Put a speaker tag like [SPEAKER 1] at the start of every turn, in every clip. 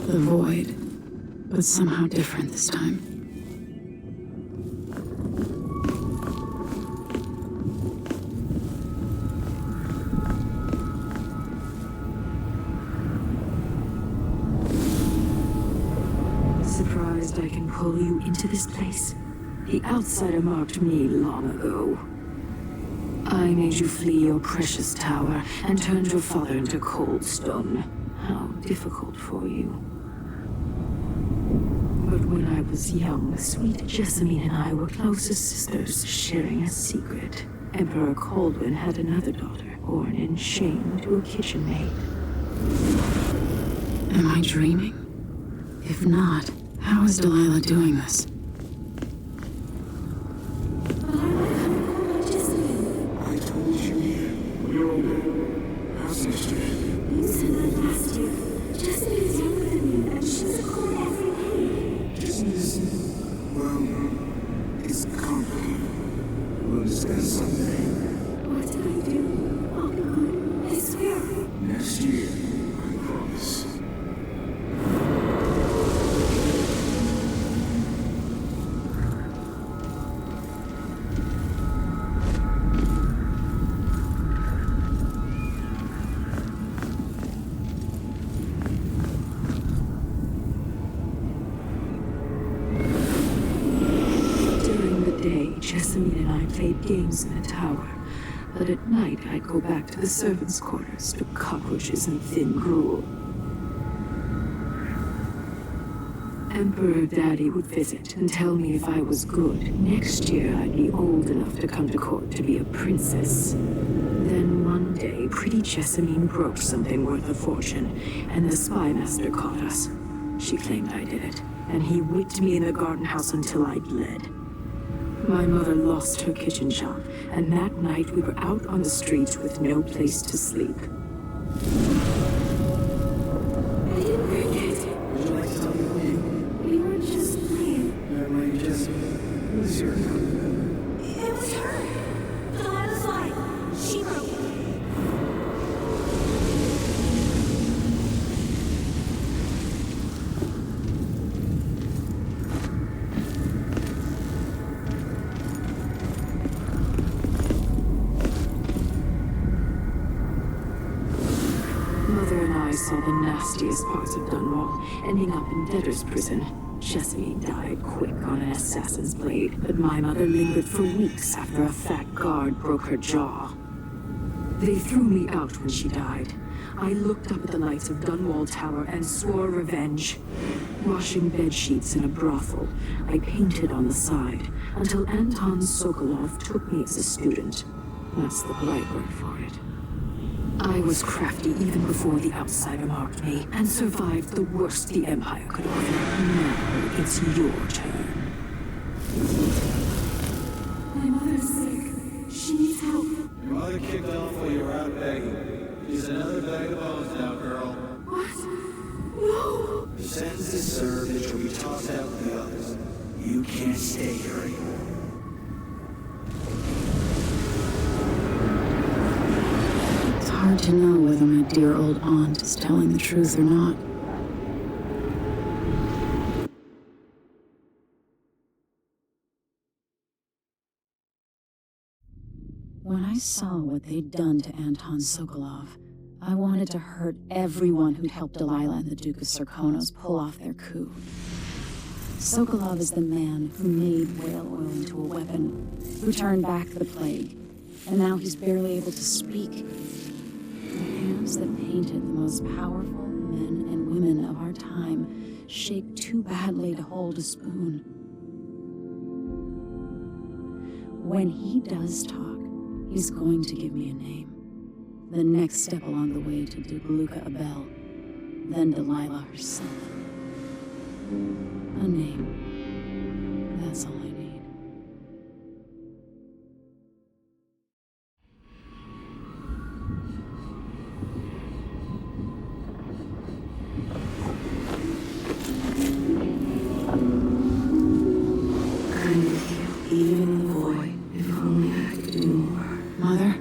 [SPEAKER 1] The void, but somehow different this time.
[SPEAKER 2] Surprised I can pull you into this place? The outsider marked me long ago. I made you flee your precious tower and turned your father into cold stone. How difficult for you. But when I was young, sweet Jessamine and I were close as sisters, sharing a secret. Emperor Kaldwin had another daughter, born in shame to a kitchen maid.
[SPEAKER 1] Am I dreaming? If not, how is Delilah doing this?
[SPEAKER 3] I told you, we're older. Our sister.
[SPEAKER 4] You said that last year. Jessamine is younger than me, and she's a court every day.
[SPEAKER 3] Business, well, it's complicated. We'll discuss someday.
[SPEAKER 4] What did I do? I'll be good. I swear.
[SPEAKER 3] Next year, I promise.
[SPEAKER 2] Jessamine and I played games in the tower, but at night I'd go back to the servants' quarters to cockroaches and thin gruel. Emperor Daddy would visit and tell me if I was good. Next year I'd be old enough to come to court to be a princess. Then one day, pretty Jessamine broke something worth a fortune, and the spy master caught us. She claimed I did it, and he whipped me in the garden house until I bled. My mother lost her kitchen shop, and that night we were out on the streets with no place to sleep.
[SPEAKER 4] I didn't bring it.
[SPEAKER 3] Would you like to tell me who you?
[SPEAKER 4] We were just playing.
[SPEAKER 3] Never mind, Jessamine. Who is your account?
[SPEAKER 4] It was her. Delilah's line. She broke it.
[SPEAKER 2] I saw the nastiest parts of Dunwall, ending up in debtor's prison. Jessamine died quick on an assassin's blade, but my mother lingered for weeks after a fat guard broke her jaw. They threw me out when she died. I looked up at the lights of Dunwall Tower and swore revenge. Washing bed sheets in a brothel, I painted on the side, until Anton Sokolov took me as a student. That's the polite word for it. I was crafty even before the outsider marked me, and survived the worst the Empire could offer. Now it's your turn.
[SPEAKER 4] My mother's sick. She needs help.
[SPEAKER 5] Your mother kicked off while you were out begging. She's another bag of bones now, girl.
[SPEAKER 4] What? No!
[SPEAKER 5] The sentence is served and she'll be tossed out with the others. You can't stay here anymore.
[SPEAKER 1] It's hard to know whether my dear old aunt is telling the truth or not. When I saw what they'd done to Anton Sokolov, I wanted to hurt everyone who'd helped Delilah and the Duke of Serkonos pull off their coup. Sokolov is the man who made whale oil into a weapon, who turned back the plague, and now he's barely able to speak. The hands that painted the most powerful men and women of our time shake too badly to hold a spoon. When he does talk, he's going to give me a name. The next step along the way to Dugluka Abel, then Delilah herself. A name. That's all I need.
[SPEAKER 2] I'm with you, even in the void, if only I could do more.
[SPEAKER 1] Mother?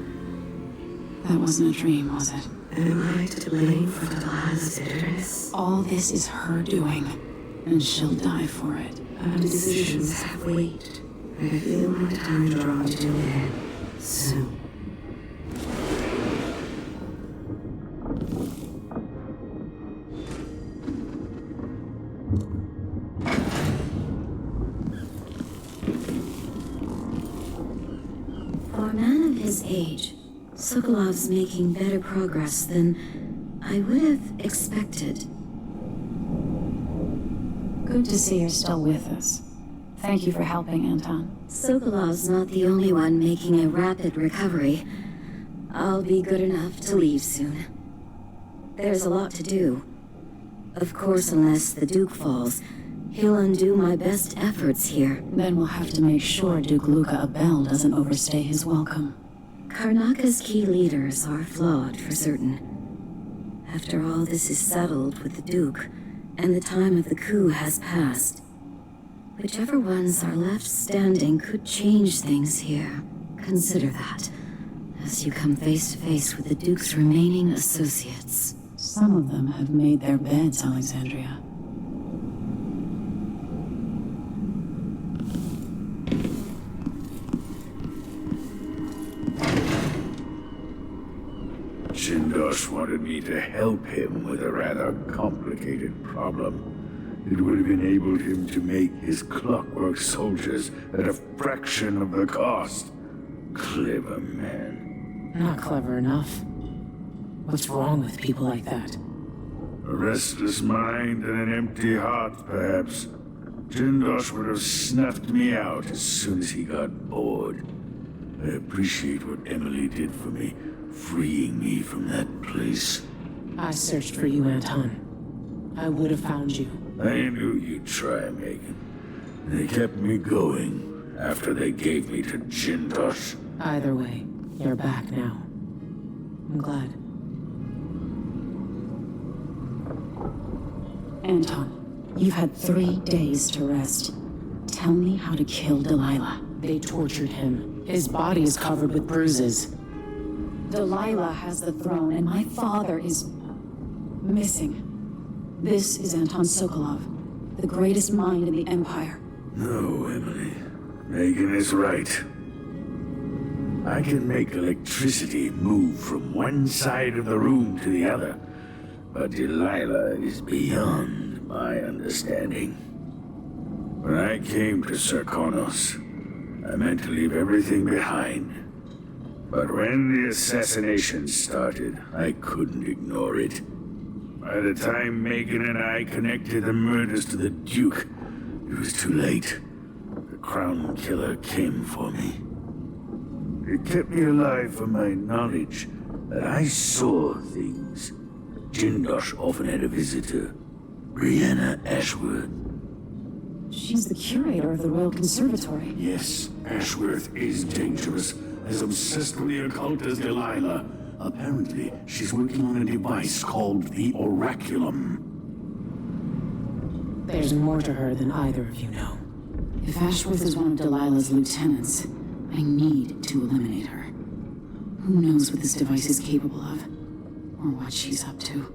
[SPEAKER 1] That wasn't a dream, was it?
[SPEAKER 2] Am I to blame for Delilah's bitterness?
[SPEAKER 1] All this is her doing, and she'll die for it.
[SPEAKER 2] Our decisions have weight. I feel my time draw to an end soon.
[SPEAKER 4] For a man of his age, Sokolov's making better progress than I would have expected.
[SPEAKER 1] Good to see you're still with us. Thank you for helping, Anton.
[SPEAKER 4] Sokolov's not the only one making a rapid recovery. I'll be good enough to leave soon. There's a lot to do. Of course, unless the Duke falls, he'll undo my best efforts here.
[SPEAKER 1] Then we'll have to make sure Duke Luca Abel doesn't overstay his welcome.
[SPEAKER 4] Karnaca's key leaders are flawed, for certain. After all this is settled with the Duke, and the time of the coup has passed, whichever ones are left standing could change things here. Consider that, as you come face to face with the Duke's remaining associates.
[SPEAKER 1] Some of them have made their beds, Alexandria.
[SPEAKER 3] Jindosh wanted me to help him with a rather complicated problem. It would have enabled him to make his clockwork soldiers at a fraction of the cost. Clever man.
[SPEAKER 6] Not clever enough. What's wrong with people like that?
[SPEAKER 3] A restless mind and an empty heart, perhaps. Jindosh would have snuffed me out as soon as he got bored. I appreciate what Emily did for me, freeing me from that place.
[SPEAKER 6] I searched for you, Anton. I would have found you.
[SPEAKER 3] I knew you'd try, Megan. They kept me going after they gave me to Jindosh.
[SPEAKER 6] Either way, you're back now. I'm glad.
[SPEAKER 1] Anton, you've had 3 days to rest. Tell me how to kill Delilah.
[SPEAKER 6] They tortured him. His body is covered with bruises.
[SPEAKER 1] Delilah has the throne, and my father is missing. This is Anton Sokolov, the greatest mind in the Empire.
[SPEAKER 3] No, Emily. Megan is right. I can make electricity move from one side of the room to the other, but Delilah is beyond my understanding. When I came to Serkonos, I meant to leave everything behind. But when the assassination started, I couldn't ignore it. By the time Megan and I connected the murders to the Duke, it was too late. The Crown Killer came for me. It kept me alive for my knowledge that I saw things. Jindosh often had a visitor, Brianna Ashworth.
[SPEAKER 1] She's the curator of the Royal Conservatory.
[SPEAKER 3] Yes, Ashworth is dangerous, as obsessed with the occult as Delilah. Apparently, she's working on a device called the Oraculum.
[SPEAKER 6] There's more to her than either of you know.
[SPEAKER 1] If Ashworth is one of Delilah's lieutenants, I need to eliminate her. Who knows what this device is capable of, or what she's up to.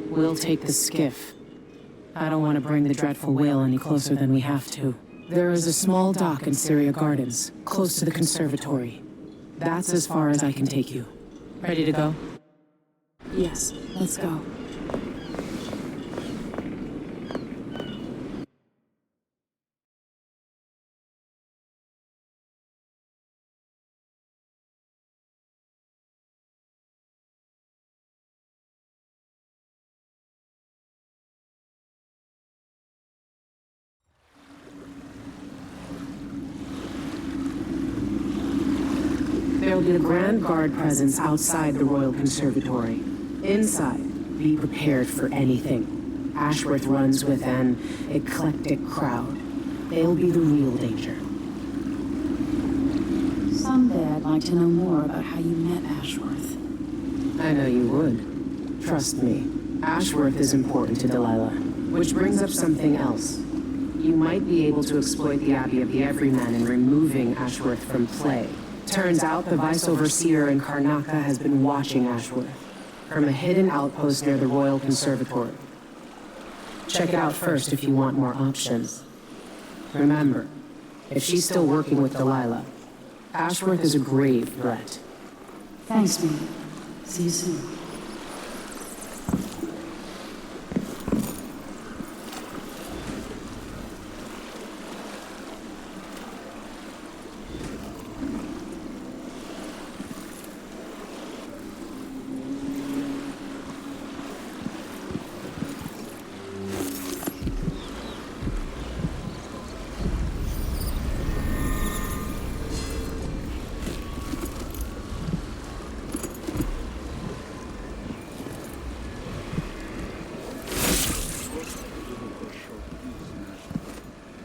[SPEAKER 6] We'll take the skiff. I don't want to bring the dreadful whale any closer than we have to. There is a small dock in Syria Gardens, close to the conservatory. That's as far as I can take you. Ready to go?
[SPEAKER 1] Yes, let's go.
[SPEAKER 6] There'll be a Grand Guard presence outside the Royal Conservatory. Inside, be prepared for anything. Ashworth runs with an eclectic crowd. They'll be the real danger.
[SPEAKER 1] Someday I'd like to know more about how you met Ashworth.
[SPEAKER 6] I know you would. Trust me, Ashworth is important to Delilah. Which brings up something else. You might be able to exploit the Abbey of the Everyman in removing Ashworth from play. Turns out the Vice Overseer in Karnaca has been watching Ashworth from a hidden outpost near the Royal Conservatory. Check it out first if you want more options. Remember, if she's still working with Delilah, Ashworth is a grave threat.
[SPEAKER 1] Thanks, man. See you soon.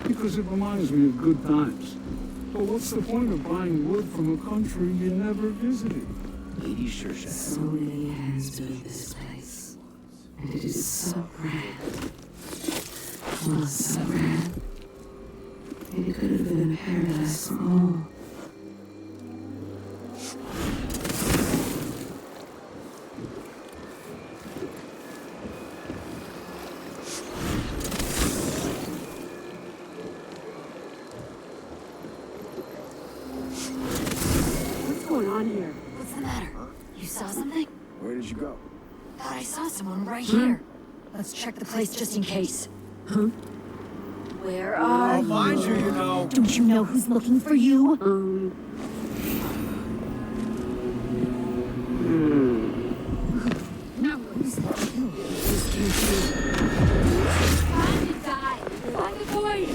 [SPEAKER 7] Because it reminds me of good times. But what's the point of buying wood from a country you never visited?
[SPEAKER 5] Lady Shersha.
[SPEAKER 2] So many hands built this place, and it is so grand. Oh, so grand. It could have been a paradise for all.
[SPEAKER 8] What's the matter? You saw something?
[SPEAKER 5] Where did you go?
[SPEAKER 8] Thought I saw someone right here. Let's check the place just in case. Huh? Where are you?
[SPEAKER 5] I'll find you, you know.
[SPEAKER 8] Don't you know who's looking for you? No, who's looking? Time to die. Find the void.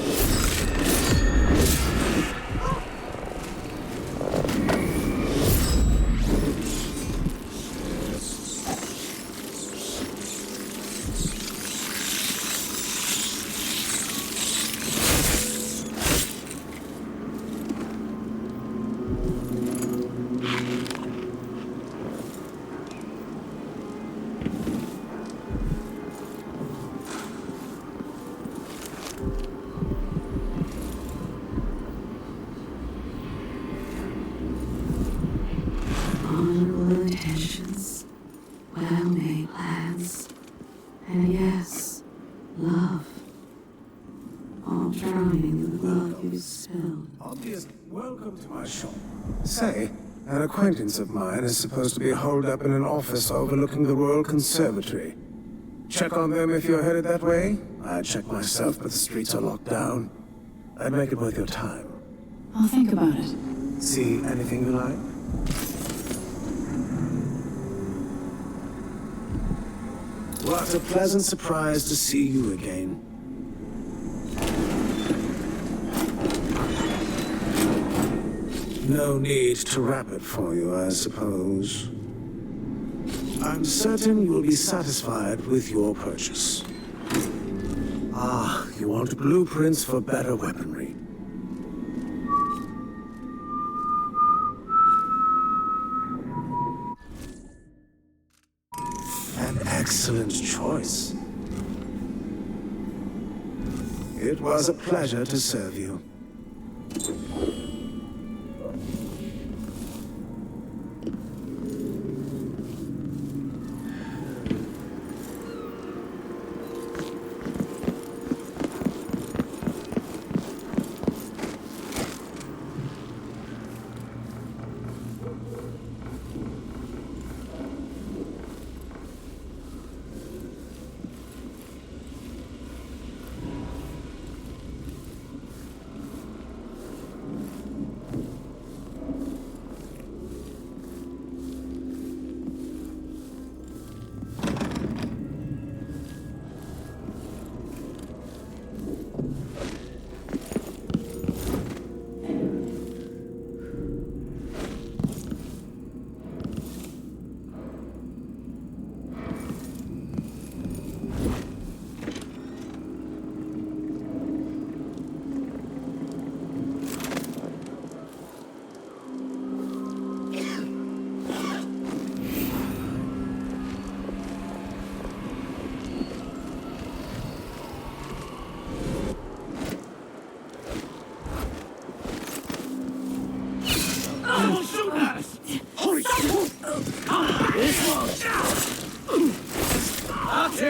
[SPEAKER 2] Honorable intentions, well-made plans, and yes, love. All drowning in the blood you spilled.
[SPEAKER 9] Obvious. Welcome to my shop. Say, an acquaintance of mine is supposed to be holed up in an office overlooking the Royal Conservatory. Check on them if you're headed that way. I'd check myself, but the streets are locked down. I'd make it worth your time.
[SPEAKER 1] I'll think about it.
[SPEAKER 9] See anything you like? What a pleasant surprise to see you again. No need to wrap it for you, I suppose. I'm certain you'll be satisfied with your purchase. Ah, you want blueprints for better weaponry. An excellent choice. It was a pleasure to serve you.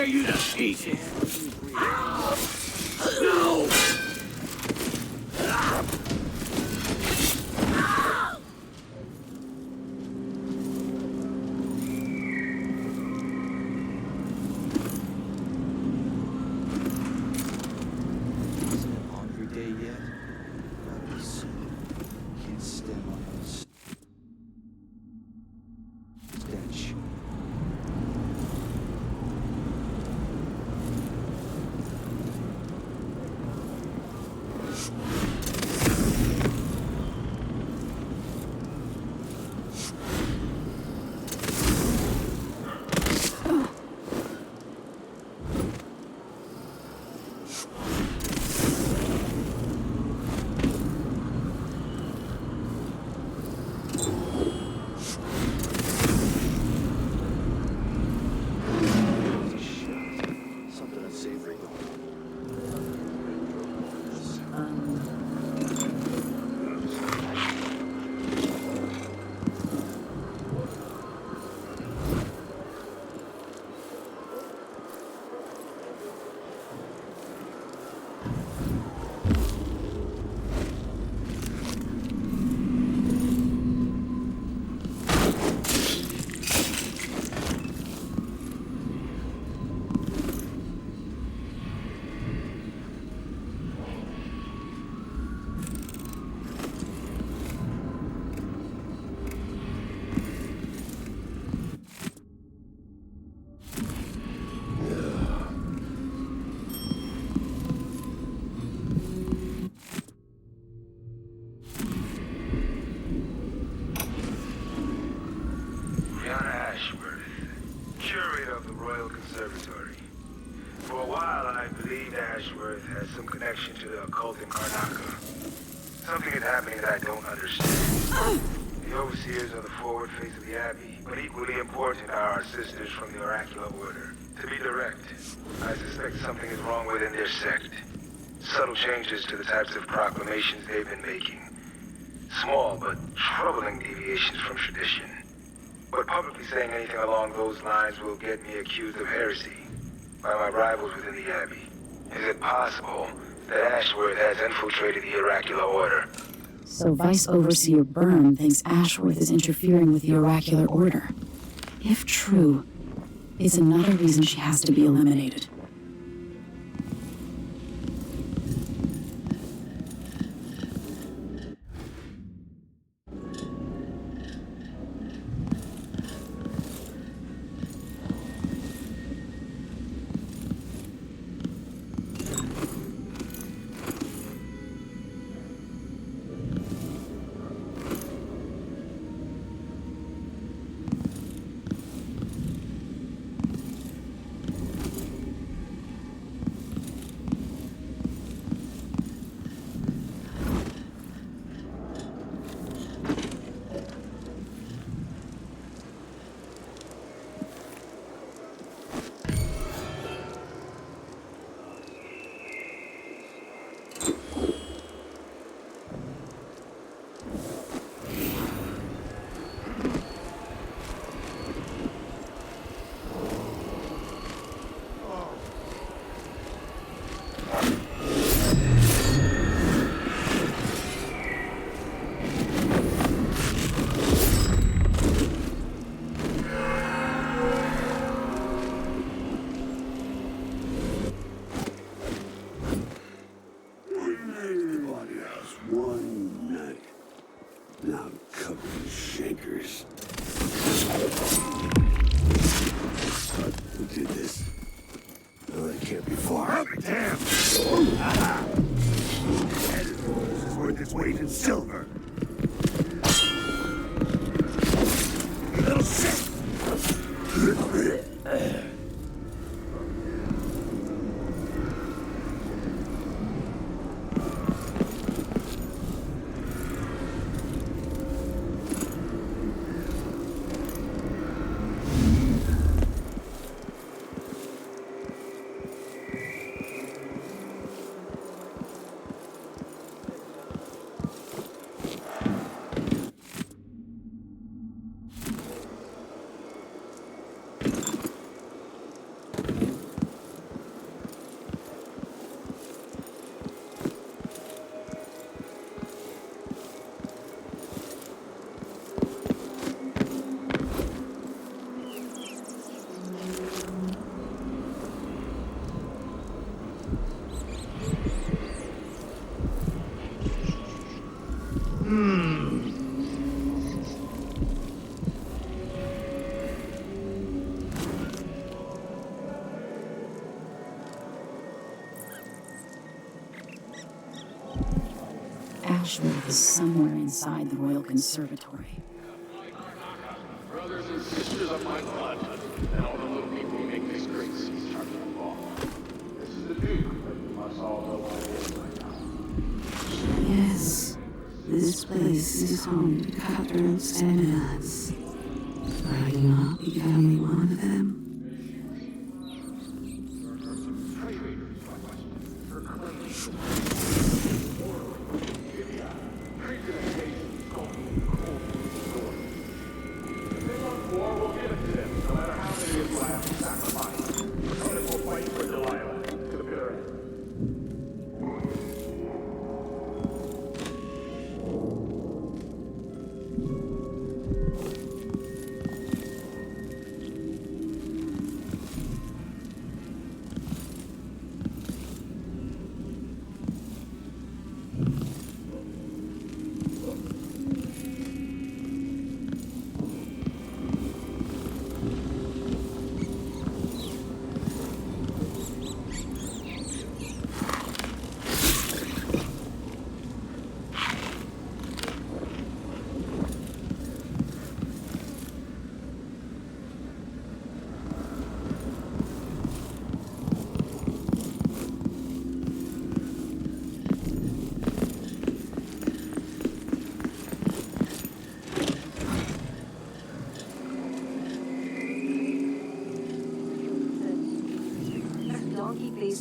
[SPEAKER 3] you to pieces! No!
[SPEAKER 10] To the occult in Karnaca. Something is happening that I don't understand. The overseers are the forward face of the Abbey, but equally important are our sisters from the Oracular Order. To be direct, I suspect something is wrong within their sect. Subtle changes to the types of proclamations they've been making. Small but troubling deviations from tradition. But publicly saying anything along those lines will get me accused of heresy by my rivals within the Abbey. Is it possible that Ashworth has infiltrated the Oracular Order?
[SPEAKER 1] So Vice Overseer Byrne thinks Ashworth is interfering with the Oracular Order. If true, it's another reason she has to be eliminated. Ashworth is somewhere inside the Royal Conservatory.
[SPEAKER 11] Brothers and sisters of my blood, and all the little people who make this great sea start to fall. This is the Duke, but you must all know what it is by now.
[SPEAKER 2] Yes, this place is home to cutthroats and villains. Are you not becoming one of them?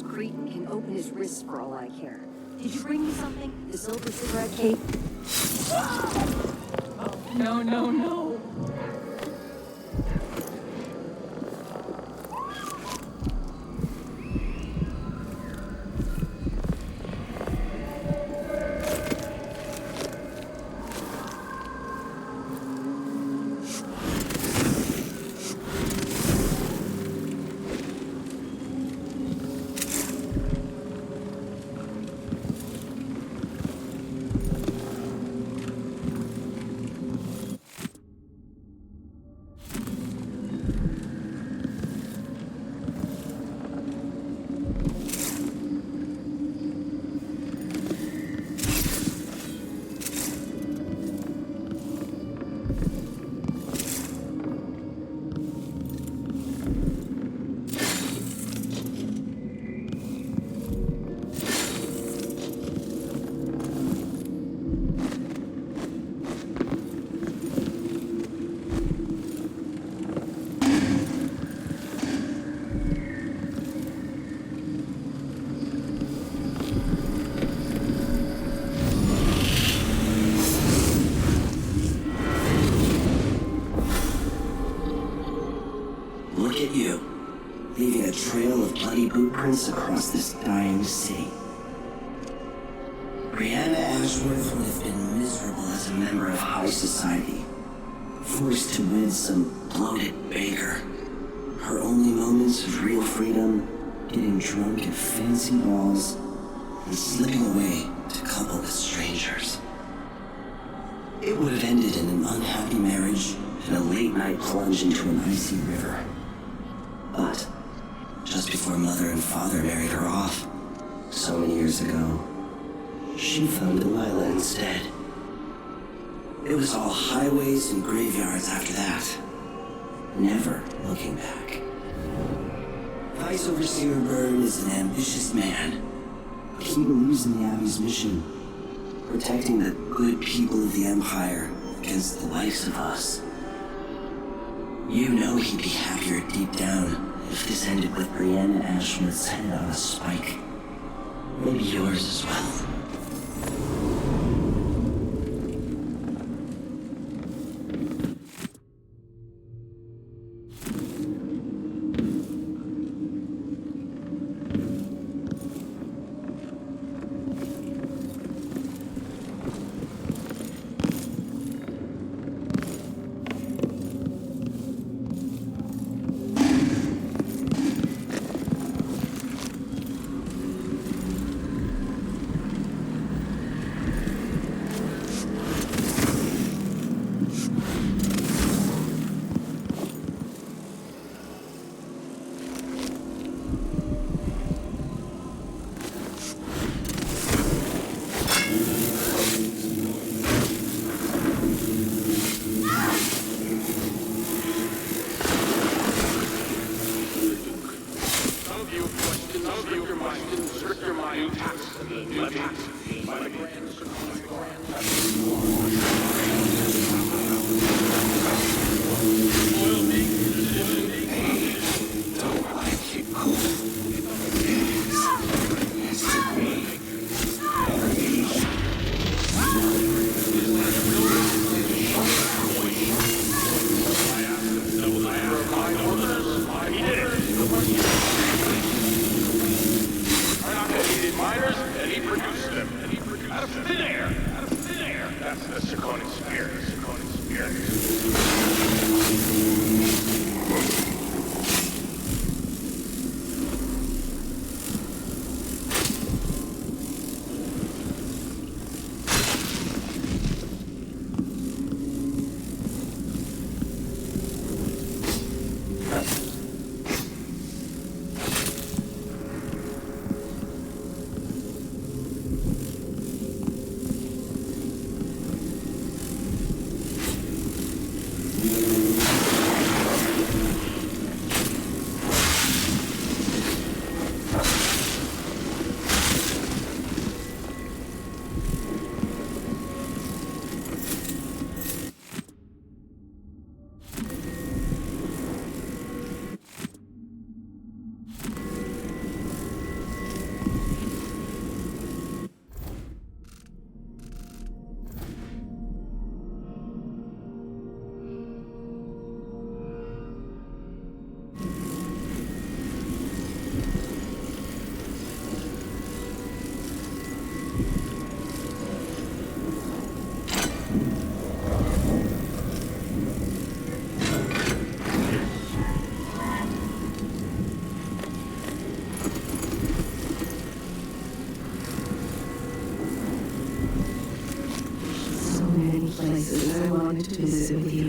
[SPEAKER 8] Cretin can open his wrists for all I care. Did you bring me something? The silver cigarette cake? Oh, no, no, no.
[SPEAKER 12] Bootprints across this dying city. Brianna Ashworth would have been miserable as a member of high society, forced to wed some bloated baker. Her only moments of real freedom, getting drunk at fancy balls and slipping away to couple with strangers. It would have ended in an unhappy marriage and a late-night plunge into an icy river. But just before Mother and Father married her off, so many years ago, she found Delilah instead. It was all highways and graveyards after that, never looking back. Vice Overseer Byrne is an ambitious man, but he believes in the Abbey's mission, protecting the good people of the Empire against the likes of us. You know he'd be happier deep down if this ended with Brianna Ashworth's head on a spike. Maybe yours as well.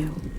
[SPEAKER 2] you.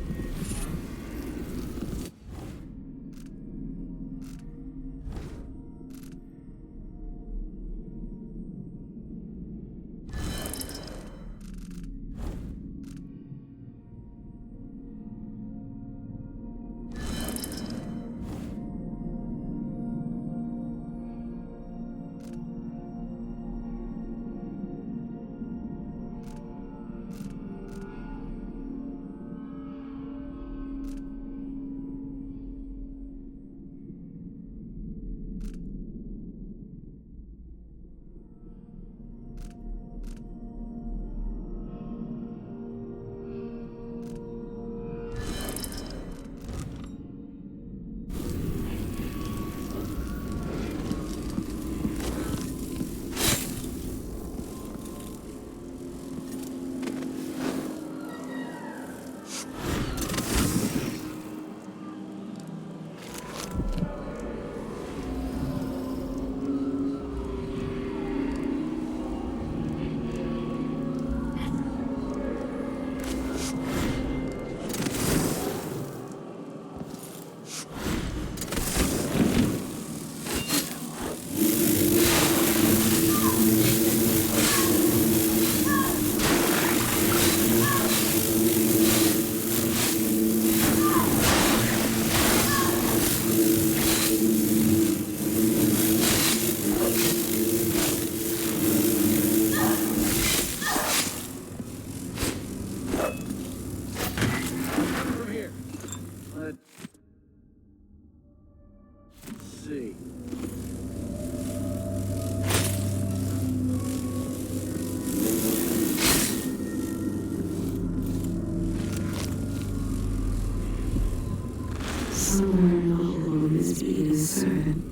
[SPEAKER 2] Somewhere along this being a servant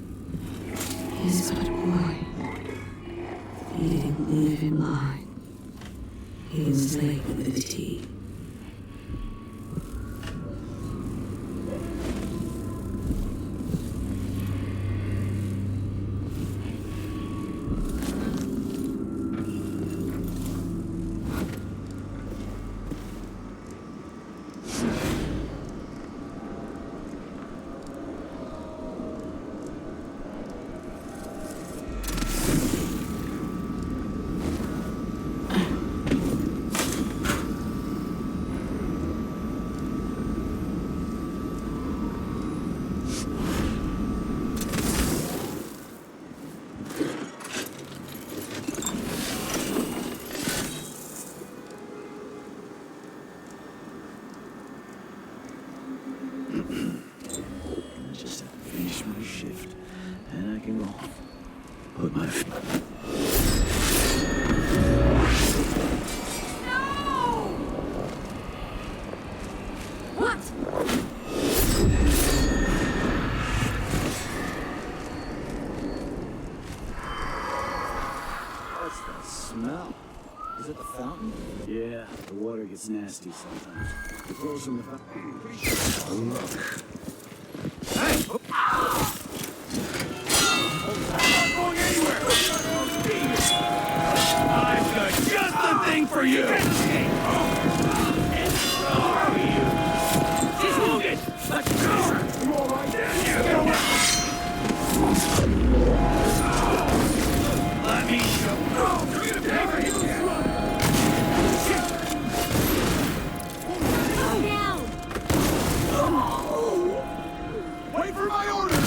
[SPEAKER 2] is but a boy. He didn't leave him behind. He was late with the tea.
[SPEAKER 5] It's nasty sometimes. The girls from the look. Hey! I'm not going anywhere! I've got just the thing for you! And so are you! Just move it! Let's go! You alright? Let me show Wait for my orders!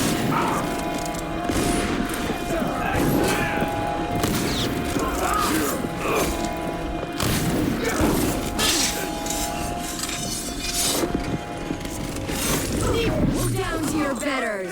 [SPEAKER 8] Down to your betters!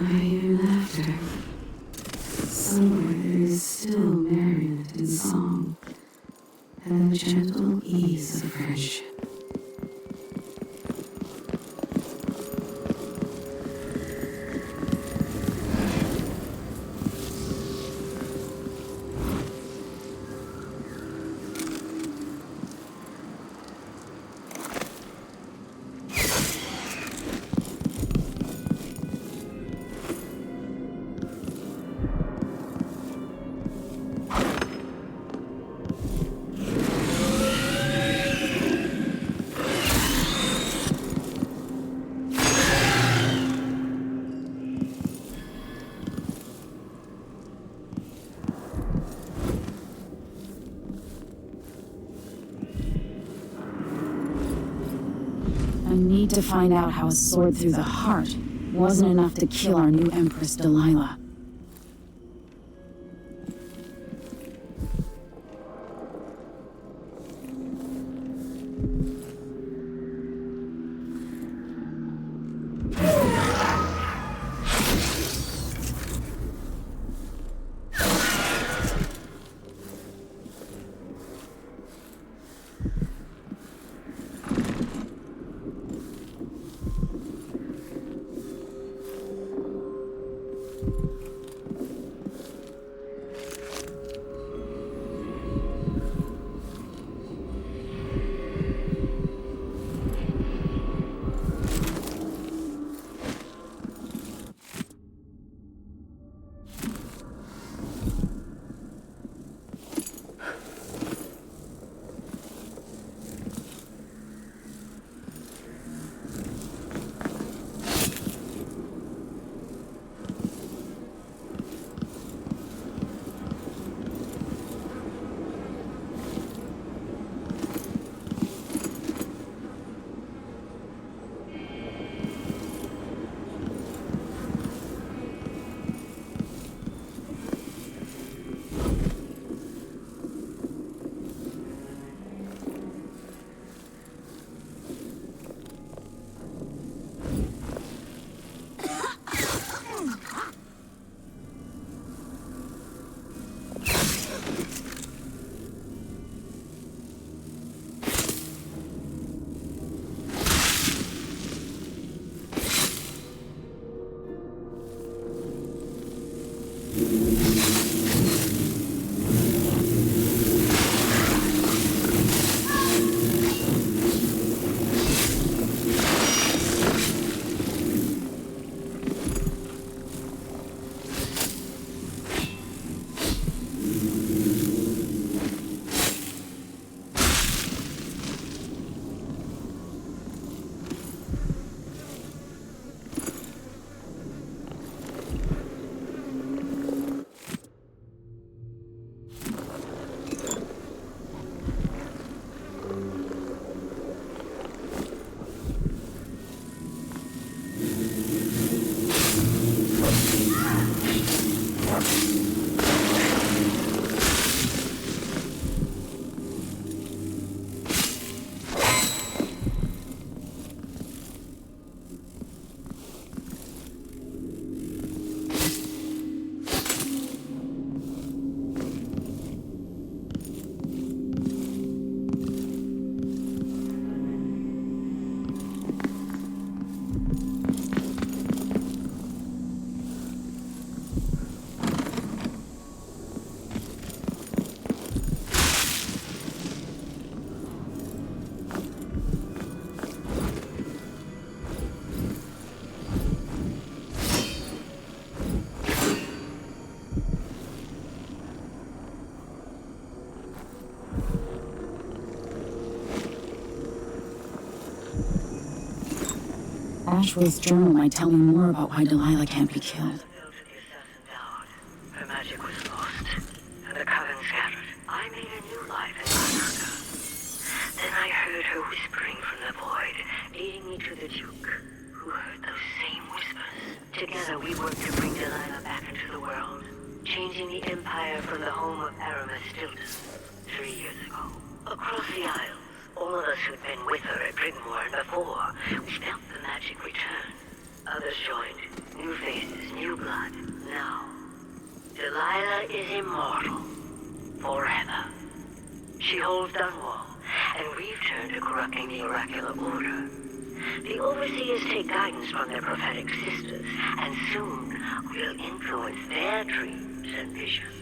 [SPEAKER 4] I hear laughter. Somewhere there is still merriment and song, and the gentle ease of friendship.
[SPEAKER 1] I need to find out how a sword through the heart wasn't enough to kill our new Empress Delilah. Ashworth's journal might tell me more about why Delilah can't be killed.
[SPEAKER 13] Her magic was lost, and the coven scattered. I made a new life in Karnaca. Then I heard her whispering from the void, leading me to the Duke, who heard those same whispers. Together we worked to bring Delilah back into the world, changing the Empire from the home of Aramis Stilton 3 years ago. Across the Isles, all of us who'd been with her at Brigmore and before, we felt the magic return. Others joined, new faces, Delilah is immortal. Forever. She holds Dunwall, and we've turned to corrupting the oracular order. The overseers take guidance from their prophetic sisters, and soon we'll influence their dreams and visions.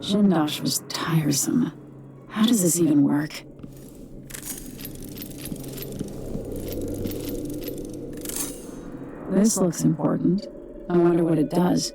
[SPEAKER 1] Shindosh was tiresome. How does this even work? This looks important. I wonder what it does.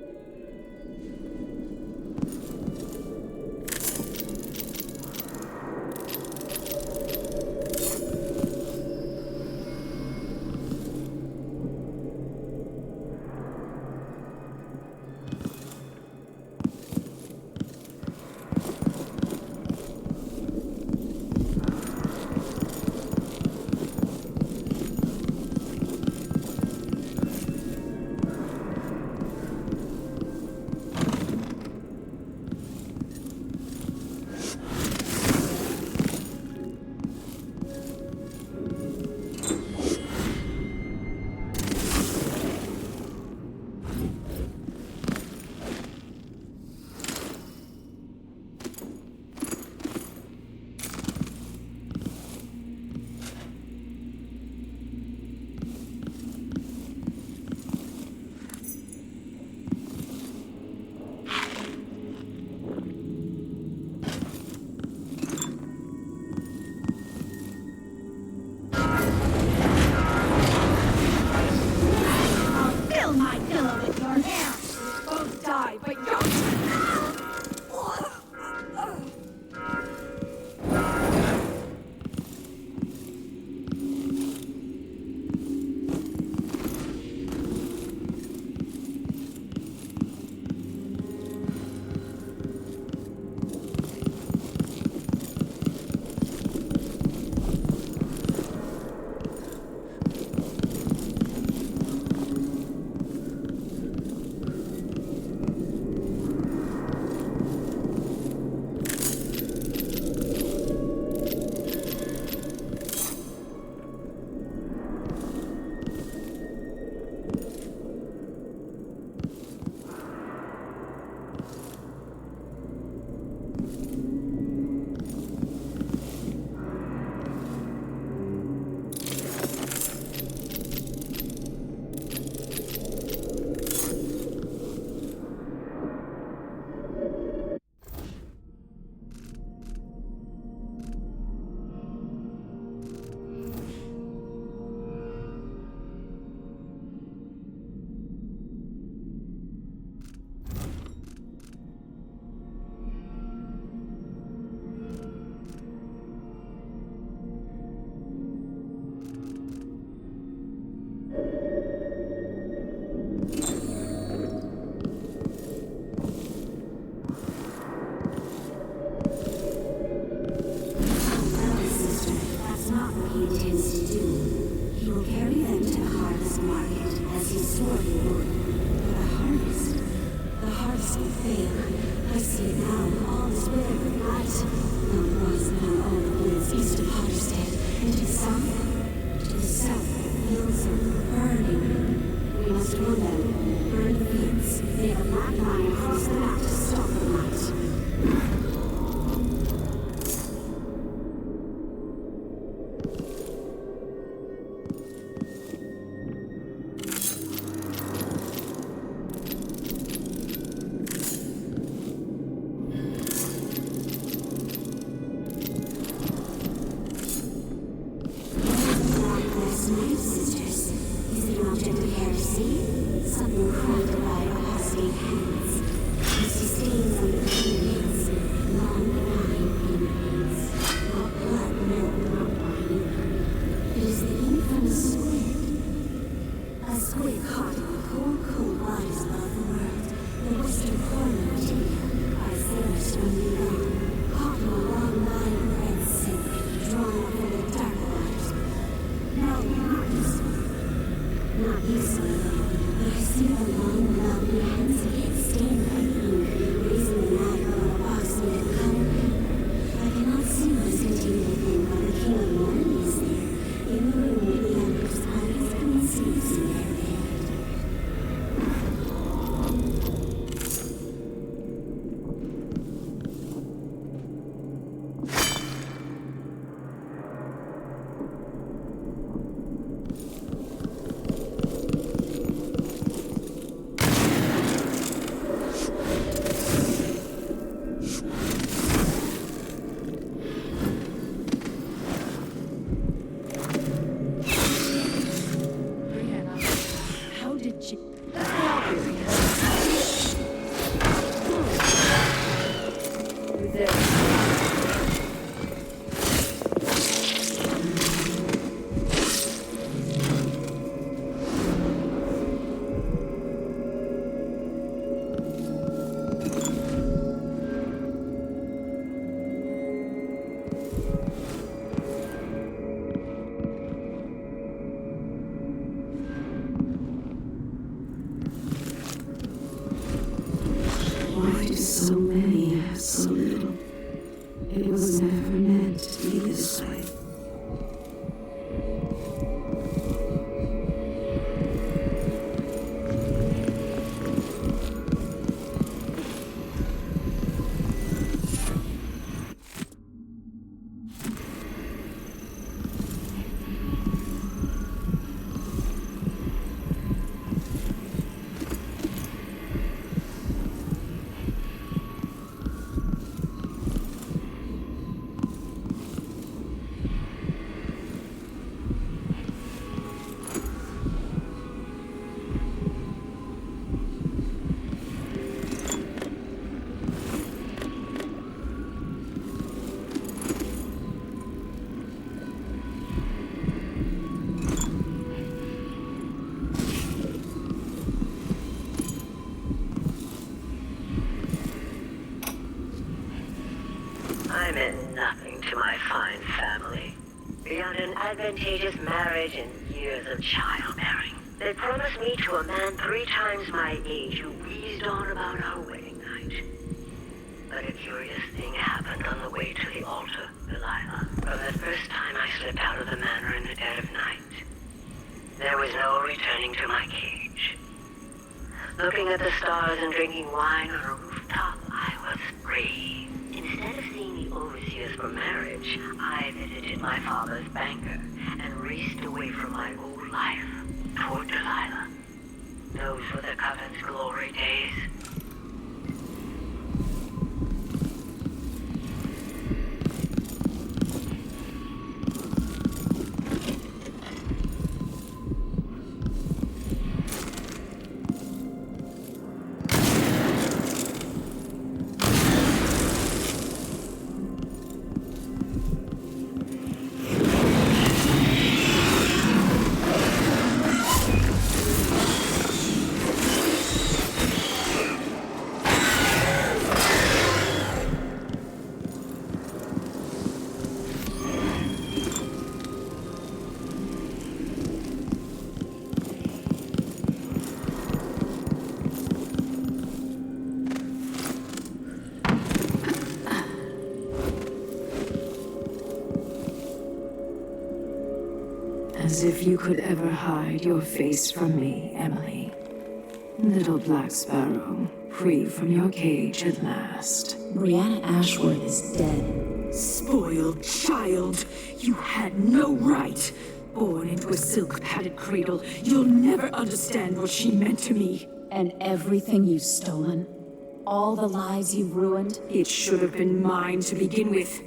[SPEAKER 14] he intends to do. He will carry them to the harvest market, as he swore he would. But the harvest will fail. I see it now, all is withered with blight. Not once now all the woods east of Hotterstead, and to the south, the fields are burning. We must run them, burn the fields, make a black line across the map to stop the light.
[SPEAKER 2] So many, so little. It was never meant to be this way.
[SPEAKER 13] I meant nothing to my fine family, beyond an advantageous marriage and years of childbearing. They promised me to a man 3 times my age who wheezed on about our wedding night. But a curious thing happened on the way to the altar, Delilah. From the first time I slipped out of the manor in the dead of night, there was no returning to my cage. Looking at the stars and drinking wine on a rooftop, I was free. Instead of seeing the overseers for marriage, I visited my father's banker and raced away from my old life toward Delilah. Those were the Coven's glory days.
[SPEAKER 2] As if you could ever hide your face from me, Emily. Little Black Sparrow, free from your cage at last.
[SPEAKER 1] Brianna Ashworth is dead.
[SPEAKER 2] Spoiled child! You had no right! Born into a silk-padded cradle, you'll never understand what she meant to me.
[SPEAKER 1] And everything you've stolen? All the lives you've ruined?
[SPEAKER 2] It should have been mine to begin with.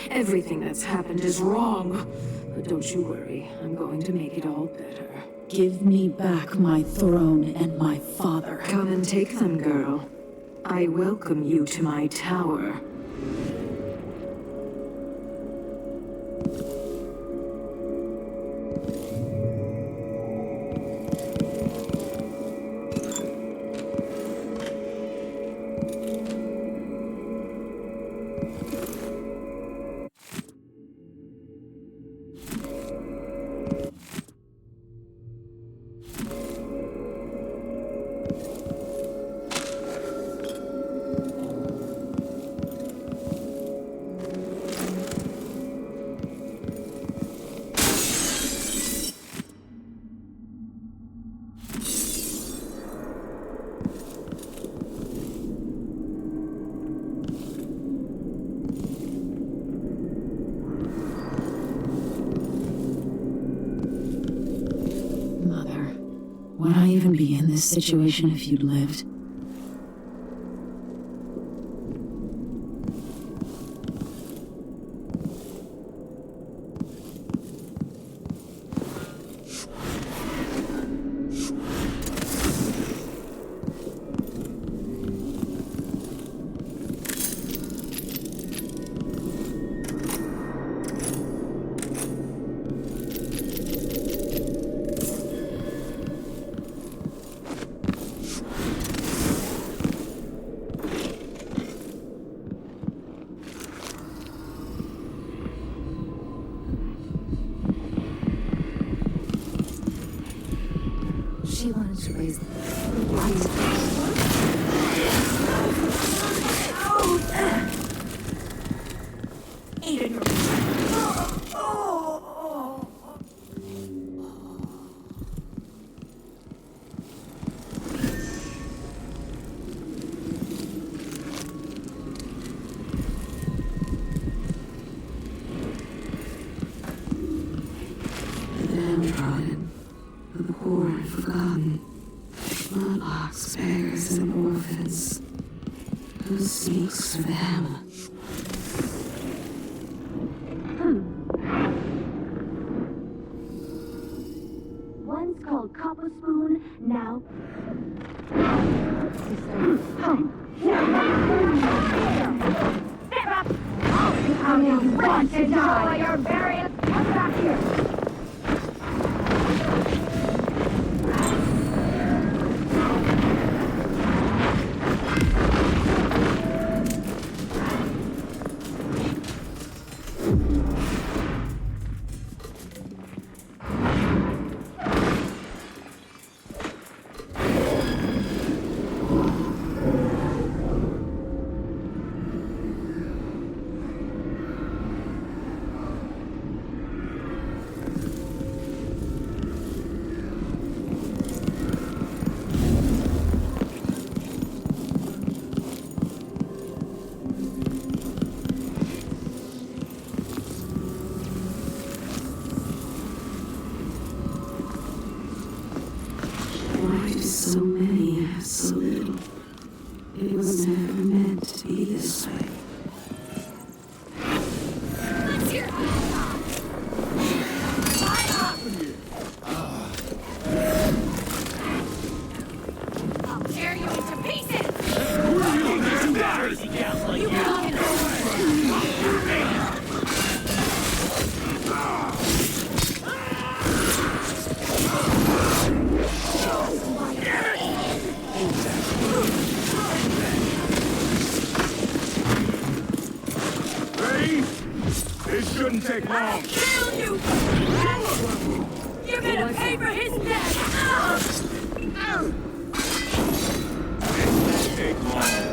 [SPEAKER 2] Everything that's happened is wrong. But don't you worry, I'm going to make it all better.
[SPEAKER 1] Give me back my throne and my father.
[SPEAKER 2] Come and take them, girl. I welcome you to my tower.
[SPEAKER 1] Would I even be in this situation if you'd lived?
[SPEAKER 14] She wanted to raise
[SPEAKER 12] downtrodden, the poor and forgotten, mudlarks, beggars, and orphans. Who speaks for them?
[SPEAKER 14] One's called Copper Spoon, now. Step up! How do you want to die? You're buried. Come back here.
[SPEAKER 12] So many have so little. It was never meant to be this way.
[SPEAKER 14] Let's hear I'll tear you into pieces!
[SPEAKER 5] Who are you? There's batteries! You can't
[SPEAKER 10] This shouldn't take long.
[SPEAKER 14] I'll kill you! You're gonna pay for his death!
[SPEAKER 10] This take long.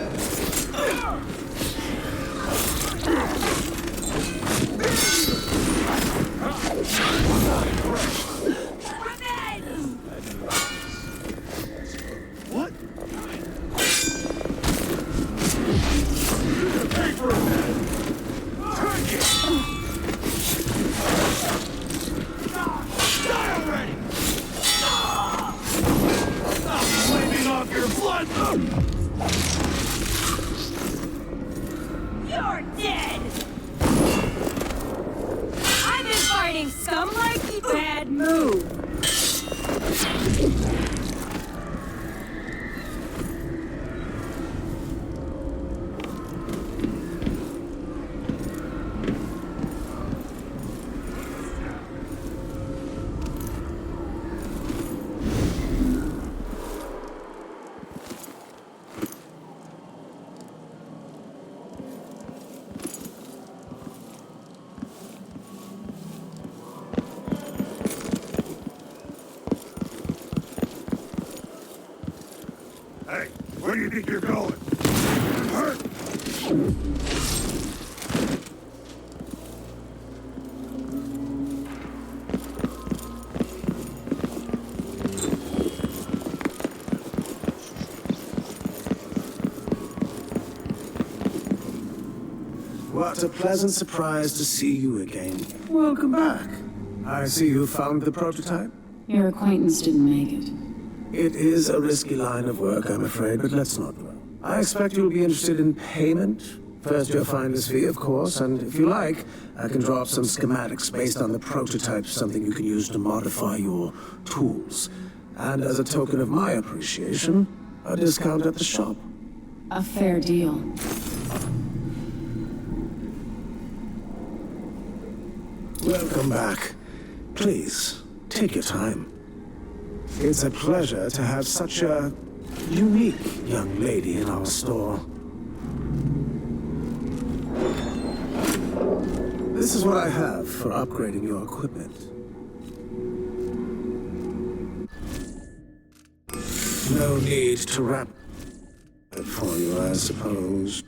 [SPEAKER 8] You're dead! I've been fighting scum like you. Bad move!
[SPEAKER 3] Hey, where do you think you're going? Hurt?
[SPEAKER 9] What a pleasant surprise to see you again. Welcome back. I see you found the prototype.
[SPEAKER 1] Your acquaintance didn't make it.
[SPEAKER 9] It is a risky line of work, I'm afraid, but let's not dwell. I expect you'll be interested in payment. First your finder's fee, of course, and if you like, I can draw up some schematics based on the prototype, something you can use to modify your tools. And as a token of my appreciation, a discount at the shop.
[SPEAKER 1] A fair deal.
[SPEAKER 9] Welcome back. Please, take your time. It's a pleasure to have such a unique young lady in our store. This is what I have for upgrading your equipment. No need to wrap it for you, I suppose.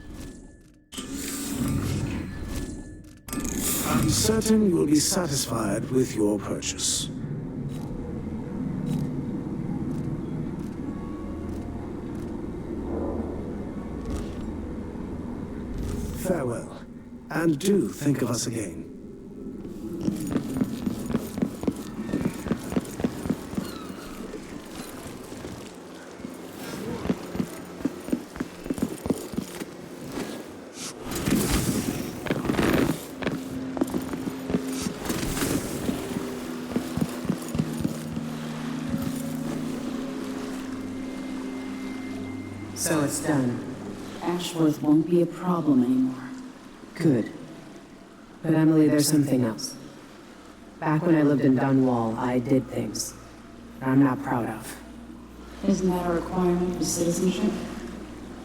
[SPEAKER 9] I'm certain you'll be satisfied with your purchase. Farewell, and do think of us again.
[SPEAKER 6] So it's done.
[SPEAKER 1] Ashworth won't be a problem anymore.
[SPEAKER 6] Good. But Emily, there's something else. Back when I lived in Dunwall, I did things that I'm not proud of.
[SPEAKER 1] Isn't that a requirement for citizenship?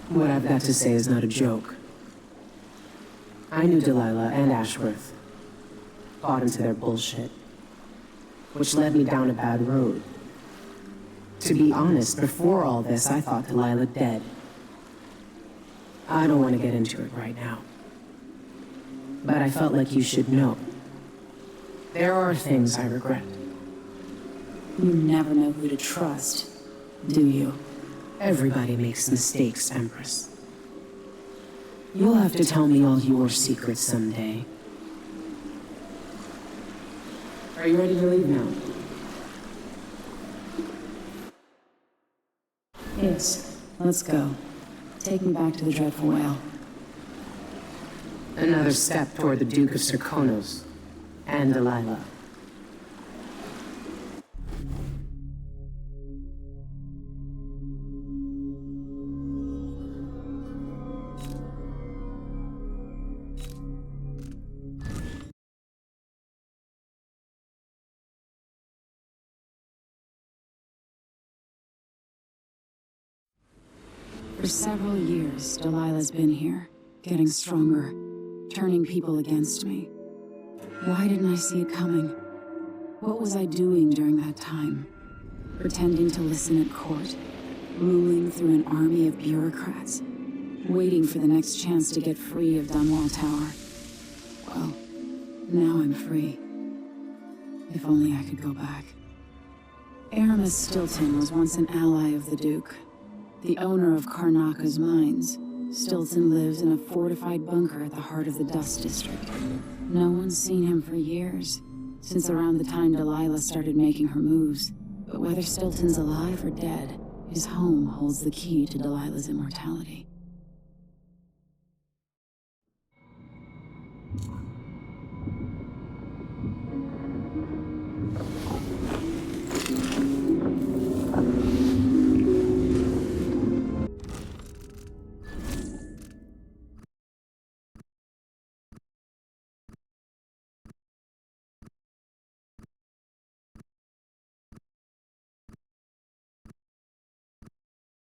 [SPEAKER 6] What I've got to say is not a joke. I knew Delilah and Ashworth. Bought into their bullshit. Which led me down a bad road. To be honest, before all this, I thought Delilah dead. I don't want to get into it right now. But I felt like you should know. There are things I regret.
[SPEAKER 1] You never know who to trust, do you?
[SPEAKER 6] Everybody makes mistakes, Empress. You'll have to tell me all your secrets someday. Are you ready to leave now?
[SPEAKER 1] Yes, let's go. Take me back to the Dreadful Whale.
[SPEAKER 6] Another step toward the Duke of Serkonos and Delilah.
[SPEAKER 1] For several years, Delilah's been here, getting stronger, turning people against me. Why didn't I see it coming? What was I doing during that time? Pretending to listen at court, ruling through an army of bureaucrats, waiting for the next chance to get free of Dunwall Tower. Well, now I'm free. If only I could go back. Aramis Stilton was once an ally of the Duke, the owner of Karnaca's mines. Stilton lives in a fortified bunker at the heart of the Dust District. No one's seen him for years, since around the time Delilah started making her moves. But whether Stilton's alive or dead His home holds the key to Delilah's immortality.